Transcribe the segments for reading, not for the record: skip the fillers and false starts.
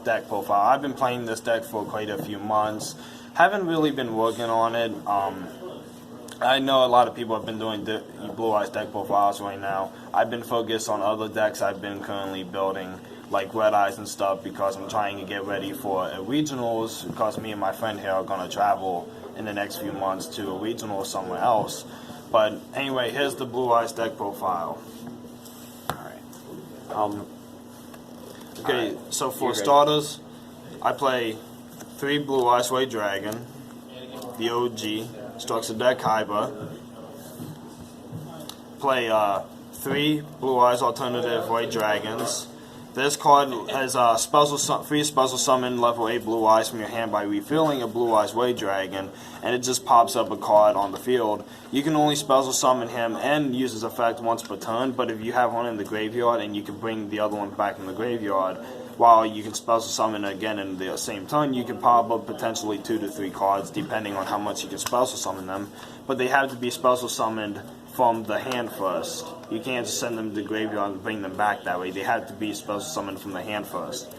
deck profile. I've been playing this deck for quite a few months. Haven't really been working on it. I know a lot of people have been doing Blue Eyes deck profiles right now. I've been focused on other decks I've been currently building, like Red Eyes and stuff, because I'm trying to get ready for a regionals, because me and my friend here are going to travel in the next few months to a regional somewhere else. But anyway, here's the Blue Eyes deck profile. Alright. Okay, so for starters, I play 3 Blue Eyes White Dragon, the OG, Structure Deck Kaiba. Play 3 Blue Eyes Alternative White Dragons. This card has free special summon level 8 Blue Eyes from your hand by refilling a Blue Eyes White Dragon, and it just pops up a card on the field. You can only special summon him and use his effect once per turn, but if you have one in the graveyard and you can bring the other one back in the graveyard, while you can special summon again in the same turn, you can pop up potentially 2 to 3 cards depending on how much you can special summon them, but they have to be special summoned from the hand first. You can't just send them to the graveyard and bring them back that way. They have to be special summoned from the hand first.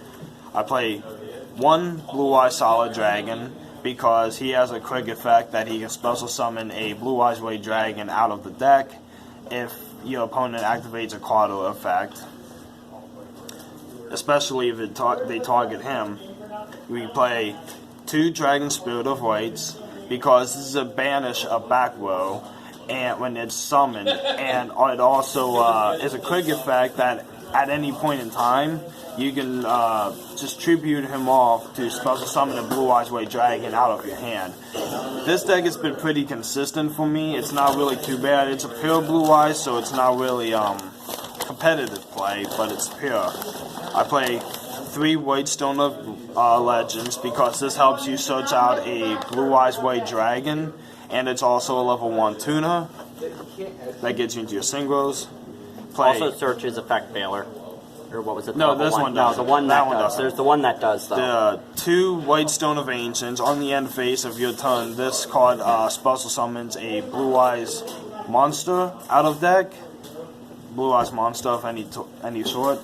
I play 1 Blue Eyes Solid Dragon because he has a quick effect that he can special summon a Blue Eyes White Dragon out of the deck if your opponent activates a card or effect, especially if they target him. We play 2 Dragon Spirit of Whites because this is a banish a back row and when it's summoned, and it also is a quick effect that at any point in time you can just tribute him off to special summon a Blue Eyes White Dragon out of your hand. This deck has been pretty consistent for me. It's not really too bad. It's a pure Blue Eyes, so it's not really competitive play, but it's pure. I play 3 White Stone of Legends because this helps you search out a Blue Eyes White Dragon, and it's also a level 1 tuner that gets you into your synchros. Also searches effect failure. Or what was it? No, this one does. No, the one that does. There's the one that does, though. The 2 White Stone of Ancients. On the end phase of your turn, this card special summons a Blue Eyes monster out of deck. Blue Eyes monster of any sort.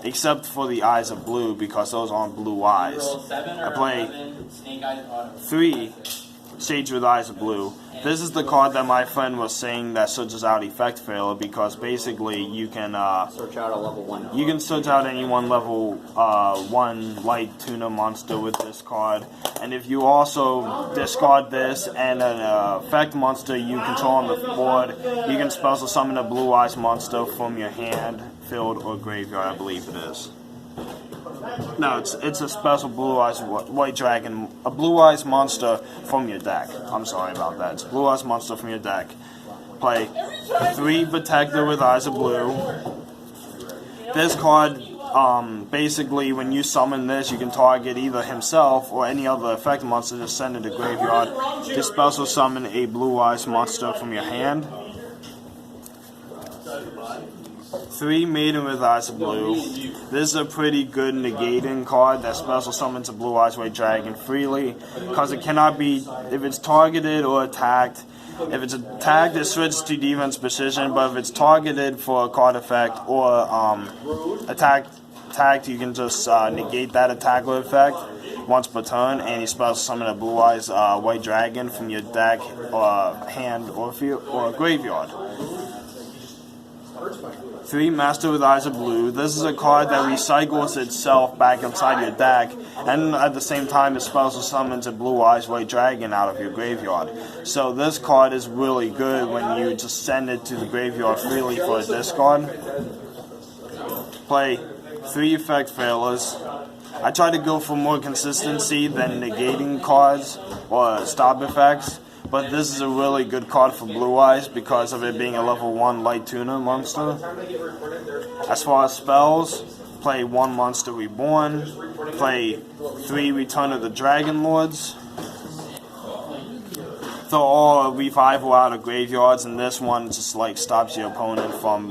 Except for the Eyes of Blue, because those aren't blue eyes. I play 3 Sage with Eyes of Blue. This is the card that my friend was saying that searches out effect failure, because basically you can search out a level 1. You can search out any level 1 light tuner monster with this card, and if you also discard this and an effect monster you control on the board, you can special summon a Blue Eyes monster from your hand, field, or graveyard, I believe it is. No, it's a special Blue Eyes White Dragon, a Blue Eyes monster from your deck. I'm sorry about that. It's Blue Eyes monster from your deck. Play 3 Protector with Eyes of Blue. This card, basically, when you summon this, you can target either himself or any other effect monster. Just send it to graveyard. Just special summon a Blue Eyes monster from your hand. 3 Maiden with Eyes of Blue. This is a pretty good negating card that special summons a Blue Eyes White Dragon freely, because it cannot be, if it's targeted or attacked. If it's attacked, it switches to defense precision, but if it's targeted for a card effect or attacked, you can just negate that attack or effect once per turn, and you special summon a Blue Eyes White Dragon from your deck, hand, or field, or graveyard. 3 Master with Eyes of Blue. This is a card that recycles itself back inside your deck, and at the same time it special summons a Blue Eyes White Dragon out of your graveyard. So this card is really good when you just send it to the graveyard freely for a discard. Play 3 Effect Failures. I try to go for more consistency than negating cards or stop effects, but this is a really good card for Blue Eyes because of it being a level 1 light tuner monster. As far as spells, play 1 Monster Reborn, play 3 Return of the Dragon Lords, throw all revival out of graveyards, and this one just like stops your opponent from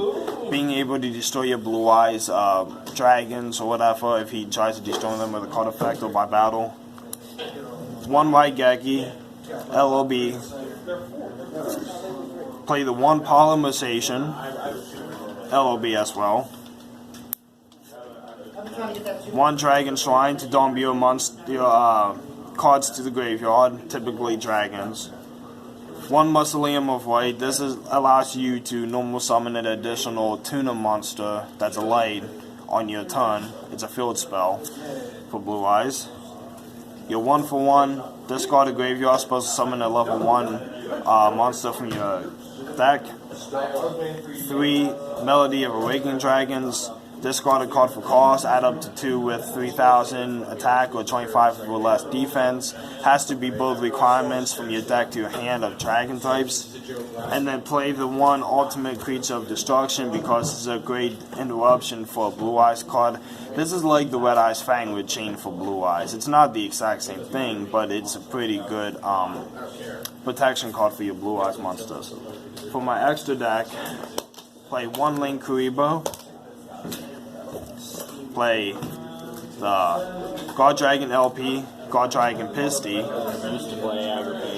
being able to destroy your Blue Eyes dragons or whatever if he tries to destroy them with a card effect or by battle. 1 Raigeki, LOB, play the 1 Polymerization, LOB as well. 1 Dragon Shrine to dump your cards to the graveyard, typically dragons. 1 Mausoleum of White. This allows you to normal summon an additional tuna monster that's a light on your turn. It's a field spell for Blue Eyes. Your 1 for 1. Discard a graveyard, supposed to summon a level 1 monster from your deck. 3 Melody of Awakening Dragons. Discard a card for cost, add up to 2 with 3,000 attack or 25 or less defense. Has to be both requirements from your deck to your hand of dragon types. And then play the 1 Ultimate Creature of Destruction because it's a great interruption for a Blue Eyes card. This is like the Red Eyes Fangwood Chain for Blue Eyes. It's not the exact same thing, but it's a pretty good protection card for your Blue Eyes monsters. For my extra deck, play 1 Link Kuriboh. Play the God Dragon LP, God Dragon Pisty,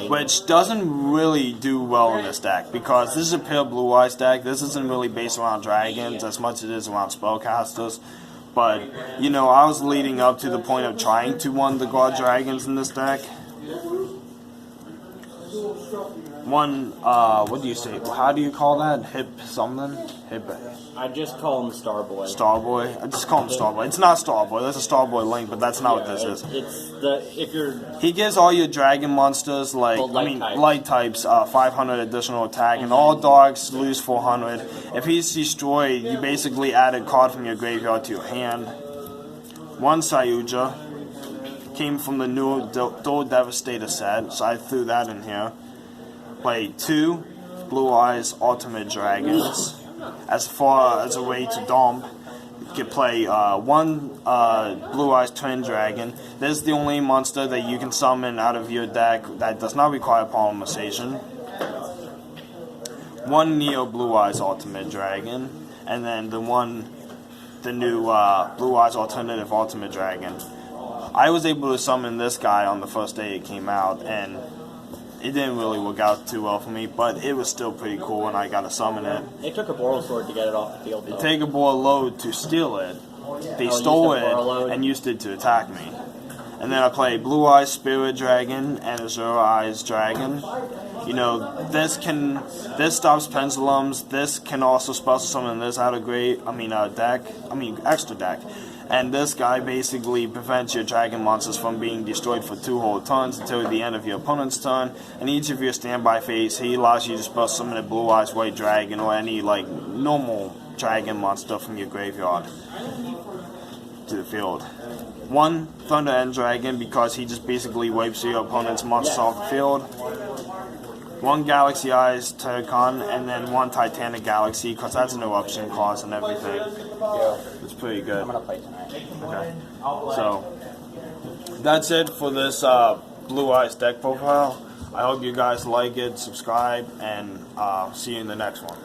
which doesn't really do well in this deck because this is a pure Blue Eyes deck. This isn't really based around dragons as much as it is around spellcasters. But, you know, I was leading up to the point of trying to win the God Dragons in this deck. 1, what do you say? How do you call that? Hip something? Hip. I just call him Starboy. Starboy? I just call him Starboy. It's not Starboy. That's a Starboy Link, but that's not what this is. It's the if you're. He gives all your dragon monsters light types 500 additional attack, and all dogs lose 400. If he's destroyed, you basically add a card from your graveyard to your hand. 1 Sayuja came from the new Dual Devastator set, so I threw that in here. Play 2 Blue Eyes Ultimate Dragons. As far as a way to dump, you can play 1 Blue Eyes Twin Dragon. This is the only monster that you can summon out of your deck that does not require polymerization. 1 Neo Blue Eyes Ultimate Dragon, and then the new Blue Eyes Alternative Ultimate Dragon. I was able to summon this guy on the first day it came out, and it didn't really work out too well for me, but it was still pretty cool when I got to summon it. It took a Boral Sword to get it off the field, though. It took a Boral Load to steal it. They stole it and used it to attack me. And then I played Blue Eyes Spirit Dragon and Azure Eyes Dragon. You know, this stops pendulums. This can also special summon this out of extra deck. And this guy basically prevents your dragon monsters from being destroyed for 2 whole turns until the end of your opponent's turn. And each of your standby phase, he allows you to special summon a Blue Eyes White Dragon or any normal dragon monster from your graveyard to the field. 1 Thunder End Dragon because he just basically wipes your opponent's monsters off the field. 1 Galaxy Eyes Terracon, and then 1 Titanic Galaxy, because that's an eruption cost and everything. Yeah. It's pretty good. I'm going to play tonight. Okay. So, that's it for this Blue Eyes deck profile. I hope you guys like it, subscribe, and see you in the next one.